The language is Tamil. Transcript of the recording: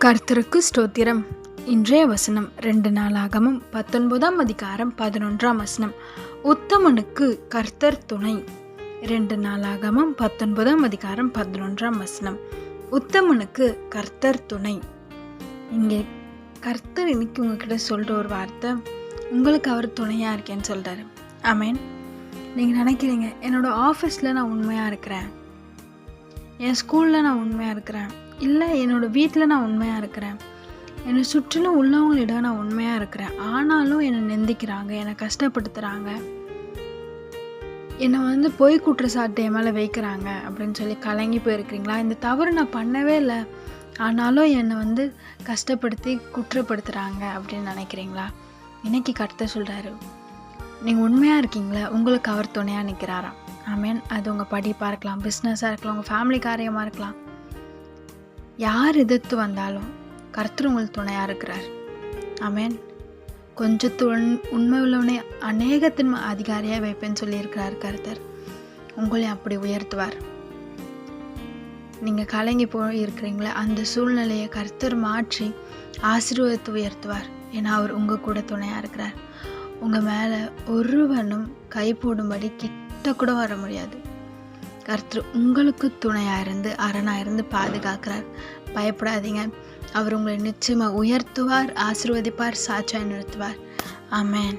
கர்த்தருக்கு ஸ்தோத்திரம். இன்றைய வசனம் 2 நாளாகமம் 19ஆம் அதிகாரம் 11ஆம் வசனம். உத்தமனுக்கு கர்த்தர் துணை. 2 நாளாகமம் 19ஆம் அதிகாரம் 11ஆம் வசனம். உத்தமனுக்கு கர்த்தர் துணை. இங்கே கர்த்தர் இன்னைக்கு உங்ககிட்ட சொல்கிற ஒரு வார்த்தை, உங்களுக்கு அவர் துணையாக இருக்கேன்னு சொல்கிறாரு. ஆமேன். நீங்கள் நினைக்கிறீங்க, என்னோடய ஆஃபீஸில் நான் உண்மையாக இருக்கிறேன், என் ஸ்கூலில் நான் உண்மையாக இருக்கிறேன், இல்லை என்னோடய வீட்டில் நான் உண்மையாக இருக்கிறேன், என்னை சுற்றிலும் உள்ளவங்களிடம் நான் உண்மையாக இருக்கிறேன், ஆனாலும் என்னை நிந்திக்கிறாங்க, என்னை கஷ்டப்படுத்துகிறாங்க, என்னை பொய் குற்றச்சாட்டு என் மேலே வைக்கிறாங்க அப்படின்னு சொல்லி கலங்கி போயிருக்கிறீங்களா? இந்த தவறு நான் பண்ணவே இல்லை, ஆனாலும் என்னை கஷ்டப்படுத்தி குற்றப்படுத்துகிறாங்க அப்படின்னு நினைக்கிறீங்களா? இன்னைக்கு கர்த்தர் சொல்கிறாரு, நீங்கள் உண்மையாக இருக்கீங்களா? உங்களுக்கு அவர் துணையாக நிற்கிறாராம். ஆமேன். அது உங்கள் படிப்பாக இருக்கலாம், பிஸ்னஸாக இருக்கலாம், உங்கள் ஃபேமிலி காரியமாக இருக்கலாம். யார் எதிர்த்து வந்தாலும் கர்த்தர் உங்களுக்கு துணையாக இருக்கிறார். ஆமேன். கொஞ்சத்து உண்மை உள்ளவனே அநேகத்தின் அதிகாரியாக வைப்பேன்னு சொல்லியிருக்கிறார் கர்த்தர். உங்களை அப்படி உயர்த்துவார். நீங்கள் கலங்கி போய் இருக்கிறீங்களே, அந்த சூழ்நிலையை கர்த்தர் மாற்றி ஆசீர்வாதத்தை உயர்த்துவார். ஏன்னா அவர் உங்கள் கூட துணையாக இருக்கிறார். உங்கள் மேலே ஒருவனும் கை போடும்படி கிட்ட கூட வர முடியாது. கர்த்தர் உங்களுக்கு துணையாக இருந்து அரணாக இருந்து பாதுகாக்கிறார். பயப்படாதீங்க. அவர் உங்களை நிச்சயமாக உயர்த்துவார், ஆசீர்வதிப்பார், சாட்சியாக நிறுத்துவார். ஆமேன்.